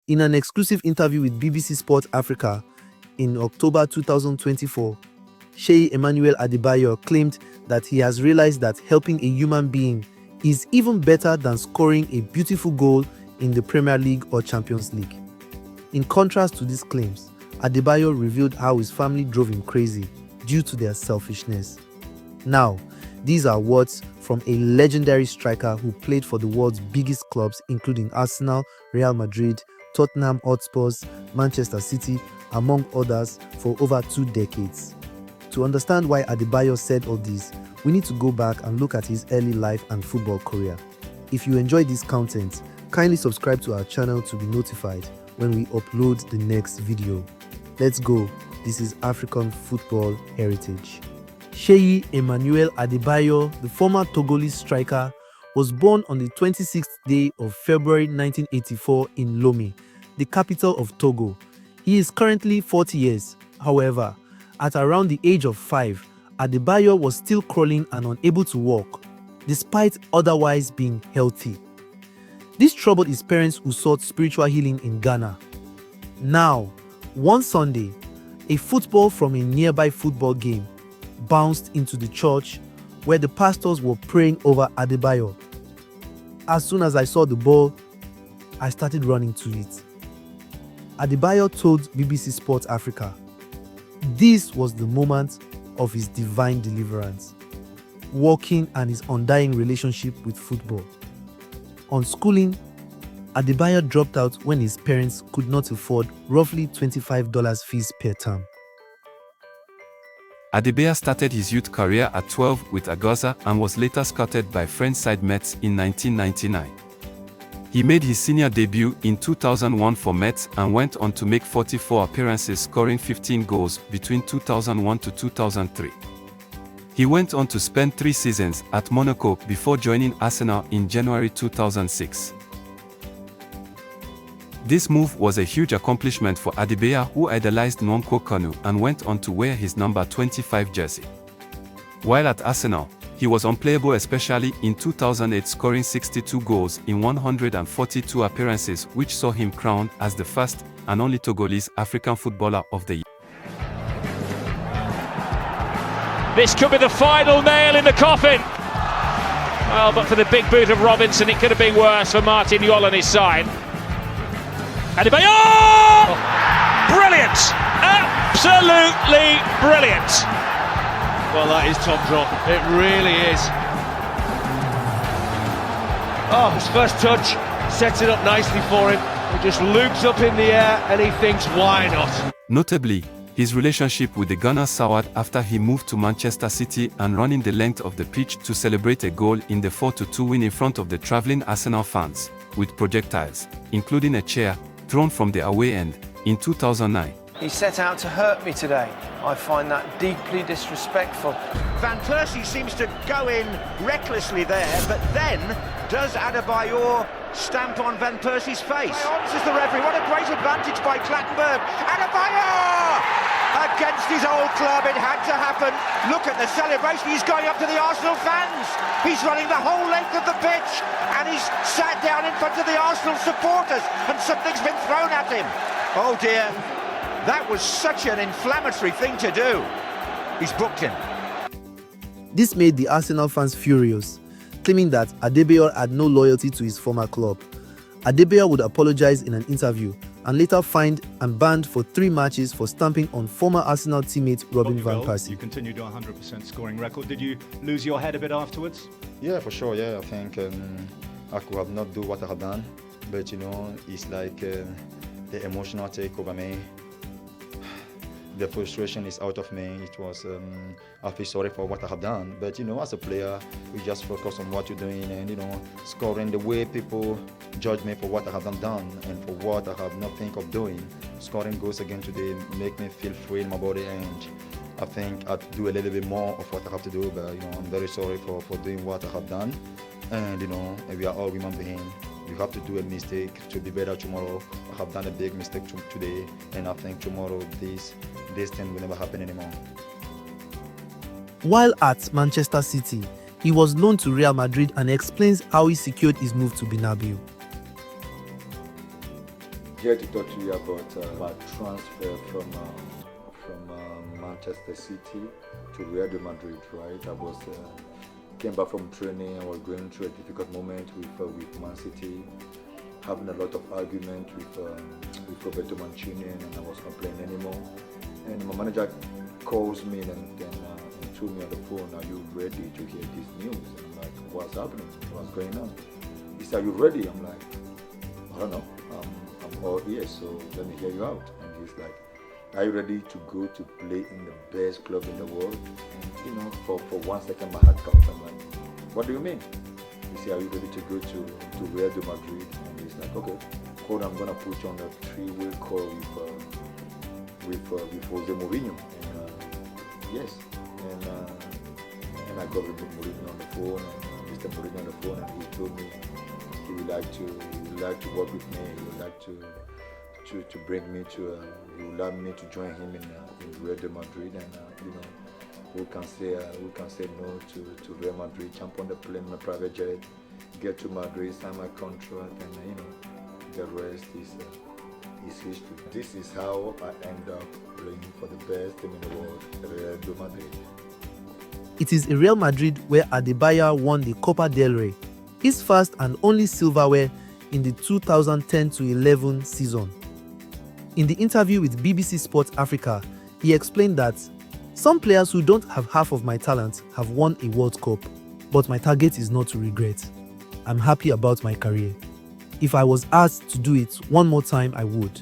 In an exclusive interview with BBC Sport Africa in October 2024, Sheyi Emmanuel Adebayor claimed that he has realized that helping a human being is even better than scoring a beautiful goal in the Premier League or Champions League. In contrast to these claims, Adebayor revealed how his family drove him crazy due to their selfishness. Now, these are words from a legendary striker who played for the world's biggest clubs including Arsenal, Real Madrid, Tottenham Hotspur, Manchester City, among others, for over 2 decades. To understand why Adebayor said all this, we need to go back and look at his early life and football career. If you enjoy this content, kindly subscribe to our channel to be notified when we upload the next video. Let's go. This is African Football Heritage. Sheyi Emmanuel Adebayor, the former Togolese striker, was born on the 26th day of February 1984 in Lomé, the capital of Togo. He is currently 40 years. However, at around the age of 5, Adebayor was still crawling and unable to walk, despite otherwise being healthy. This troubled his parents, who sought spiritual healing in Ghana. Now, one Sunday, a football from a nearby football game bounced into the church where the pastors were praying over Adebayor. As soon as I saw the ball, I started running to it. Adebayor told BBC Sport Africa, this was the moment of his divine deliverance, walking and his undying relationship with football. On schooling, Adebayor dropped out when his parents could not afford roughly $25 fees per term. Adebayor started his youth career at 12 with Agosa and was later scouted by French side Metz in 1999. He made his senior debut in 2001 for Metz and went on to make 44 appearances, scoring 15 goals between 2001 to 2003. He went on to spend 3 seasons at Monaco before joining Arsenal in January 2006. This move was a huge accomplishment for Adebayor, who idolized Nwankwo Kanu and went on to wear his number 25 jersey. While at Arsenal, he was unplayable, especially in 2008, scoring 62 goals in 142 appearances, which saw him crowned as the first and only Togolese African Footballer of the Year. This could be the final nail in the coffin. Well, but for the big boot of Robinson, it could have been worse for Martin Yol on his side. Adebayor! Brilliant! Absolutely brilliant! Well, that is top drop. It really is. Oh, his first touch sets it up nicely for him. He just loops up in the air and he thinks, why not? Notably, his relationship with the Gunners soured after he moved to Manchester City and running the length of the pitch to celebrate a goal in the 4-2 win in front of the travelling Arsenal fans, with projectiles, including a chair, thrown from the away end, in 2009. He set out to hurt me today. I find that deeply disrespectful. Van Persie seems to go in recklessly there, but then does Adebayor stamp on Van Persie's face? Answers the referee. What a great advantage by Clattenburg. Adebayor! Against his old club, it had to happen. Look at the celebration. He's going up to the Arsenal fans. He's running the whole length of the pitch, and he's sat down in front of the Arsenal supporters, and something's been thrown at him. Oh dear. That was such an inflammatory thing to do. He's booked him. This made the Arsenal fans furious, claiming that Adebayor had no loyalty to his former club. Adebayor would apologize in an interview and later fined and banned for 3 matches for stamping on former Arsenal teammate Robin van Persie. You continued your 100% scoring record. Did you lose your head a bit afterwards? Yeah, for sure. Yeah, I think I could have not do what I have done, but you know, it's like the emotional take over me. The frustration is out of me. It was, I feel sorry for what I have done. But you know, as a player, you just focus on what you're doing and, you know, scoring the way people judge me for what I haven't done and for what I have not think of doing. Scoring goals again today make me feel free in my body, and I think I'd do a little bit more of what I have to do. But you know, I'm very sorry for doing what I have done. And you know, we are all human beings. You have to do a mistake to be better tomorrow. I have done a big mistake today, and I think tomorrow this thing will never happen anymore. While at Manchester City, he was loaned to Real Madrid and explains how he secured his move to Bernabeu. Here to talk to you about my transfer from Manchester City to Real Madrid. Right, I was came back from training. I was going through a difficult moment with Man City, having a lot of argument with Roberto Mancini, and I was complaining anymore. And my manager calls me and told me on the phone, "Are you ready to hear this news?" And I'm like, "What's happening? What's going on?" He said, "Are you ready?" I'm like, "I don't know. I'm all ears, so let me hear you out." And he's like, "Are you ready to go to play in the best club in the world?" And for 1 second my heart stopped. I'm like, "What do you mean?" He said, "Are you ready to go to Real Madrid?" And he's like, "Okay, hold on, I'm gonna put you on a 3-way call with Jose Mourinho." And yes, and I got with Mourinho on the phone, and Mr. Mourinho on the phone, and he told me he would like to work with me. He would like to bring me to. He would like me to join him in Real Madrid, and who can say no to Real Madrid? Jump on the plane on a private jet, get to Madrid, sign my contract, and the rest is history. This is how I end up playing for the best team in the world, Real Madrid. It is in Real Madrid where Adebayor won the Copa del Rey, his first and only silverware in the 2010-11 season. In the interview with BBC Sport Africa, he explained that some players who don't have half of my talent have won a World Cup, but my target is not to regret. I'm happy about my career. If I was asked to do it one more time, I would.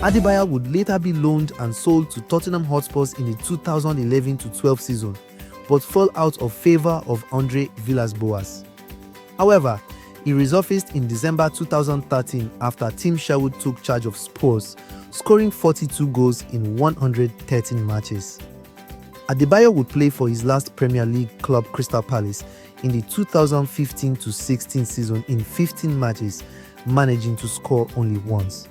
Adebayor would later be loaned and sold to Tottenham Hotspurs in the 2011-12 season, but fell out of favour of Andre Villas-Boas. However, he resurfaced in December 2013 after Tim Sherwood took charge of Spurs, scoring 42 goals in 113 matches. Adebayor would play for his last Premier League club Crystal Palace in the 2015-16 season in 15 matches, managing to score only once.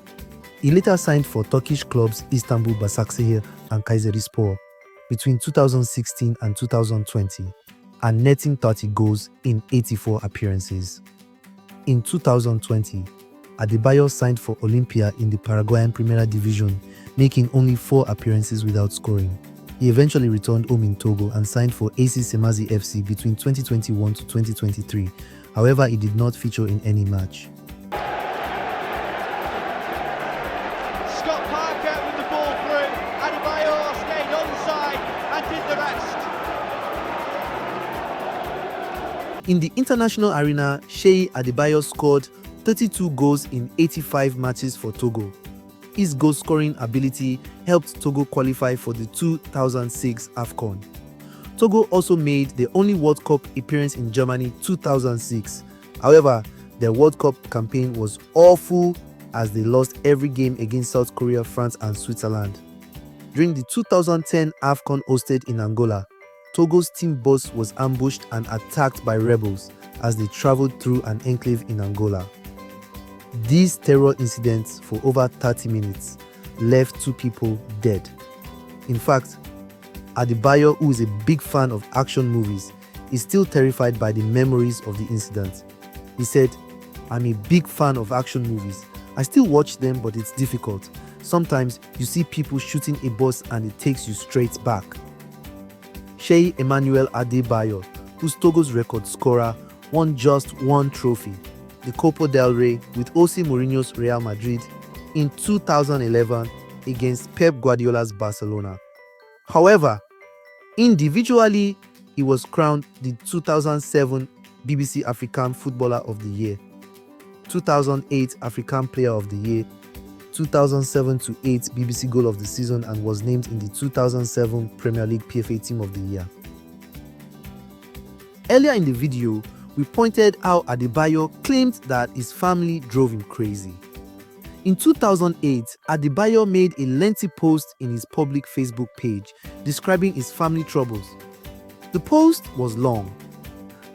He later signed for Turkish clubs Istanbul Basaksehir and Kayserispor between 2016 and 2020, and netting 30 goals in 84 appearances. In 2020, Adebayor signed for Olympia in the Paraguayan Primera Division, making only 4 appearances without scoring. He eventually returned home in Togo and signed for AC Semazi FC between 2021 to 2023 However, he did not feature in any match. Scott Parker with the ball through. Adebayor stayed onside and did the rest. In the international arena, Sheyi Emmanuel scored 32 goals in 85 matches for Togo. His goal-scoring ability helped Togo qualify for the 2006 AFCON. Togo also made the only World Cup appearance in Germany 2006. However, their World Cup campaign was awful as they lost every game against South Korea, France and Switzerland. During the 2010 AFCON hosted in Angola, Togo's team bus was ambushed and attacked by rebels as they traveled through an enclave in Angola. These terror incidents for over 30 minutes left 2 people dead. In fact, Adebayor, who is a big fan of action movies, is still terrified by the memories of the incident. He said, "I'm a big fan of action movies. I still watch them, but it's difficult. Sometimes you see people shooting a bus and it takes you straight back." Sheyi Emmanuel Adebayor, who's Togo's record scorer, won just one trophy, the Copa del Rey with Jose Mourinho's Real Madrid in 2011 against Pep Guardiola's Barcelona. However, individually, he was crowned the 2007 BBC African Footballer of the Year, 2008 African Player of the Year, 2007-08 BBC Goal of the Season, and was named in the 2007 Premier League PFA Team of the Year. Earlier in the video, we pointed how Adebayor claimed that his family drove him crazy. In 2008, Adebayor made a lengthy post in his public Facebook page describing his family troubles. The post was long.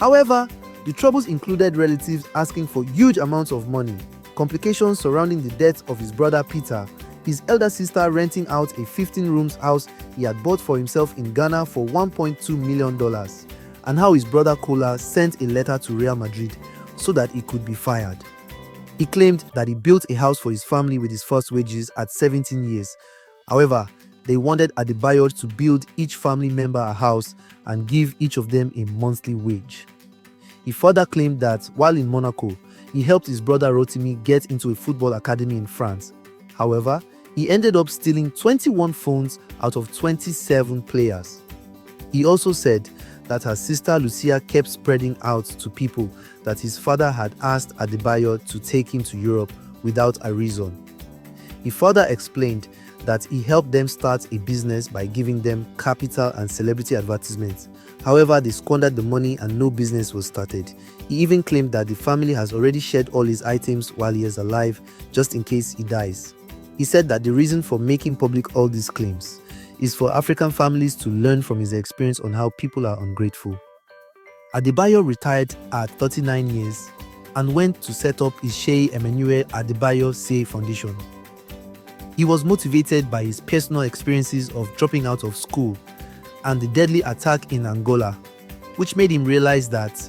However, the troubles included relatives asking for huge amounts of money, complications surrounding the death of his brother Peter, his elder sister renting out a 15-room house he had bought for himself in Ghana for $1.2 million, and how his brother Kola sent a letter to Real Madrid so that he could be fired. He claimed that he built a house for his family with his first wages at 17 years. However, they wanted Adebayor to build each family member a house and give each of them a monthly wage. He further claimed that while in Monaco, he helped his brother Rotimi get into a football academy in France. However, he ended up stealing 21 phones out of 27 players. He also said that her sister Lucia kept spreading out to people that his father had asked Adebayor to take him to Europe without a reason. He further explained that he helped them start a business by giving them capital and celebrity advertisements. However, they squandered the money and no business was started. He even claimed that the family has already shared all his items while he is alive, just in case he dies. He said that the reason for making public all these claims is for African families to learn from his experience on how people are ungrateful. Adebayor retired at 39 years and went to set up his Sheyi Emmanuel Adebayor Say Foundation. He was motivated by his personal experiences of dropping out of school and the deadly attack in Angola, which made him realize that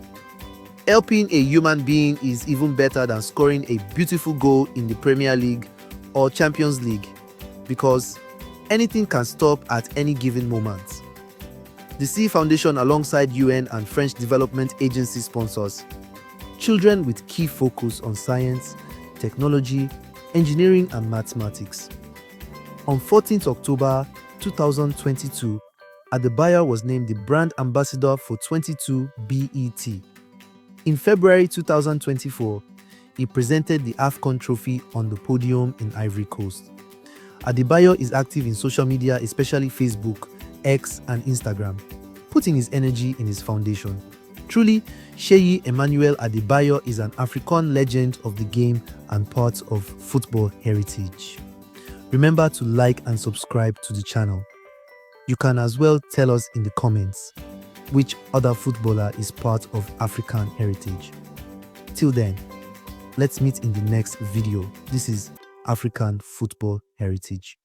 helping a human being is even better than scoring a beautiful goal in the Premier League or Champions League, because anything can stop at any given moment. The Say Foundation, alongside UN and French Development Agency sponsors children with key focus on science, technology, engineering and mathematics. On 14th October 2022, Adebayor was named the brand ambassador for 22 BET. In February 2024, he presented the AFCON trophy on the podium in Ivory Coast. Adebayor is active in social media, especially Facebook, X and Instagram, putting his energy in his foundation. Truly, Sheyi Emmanuel Adebayor is an African legend of the game and part of football heritage. Remember to like and subscribe to the channel. You can as well tell us in the comments which other footballer is part of African heritage. Till then, let's meet in the next video. This is African Football Heritage.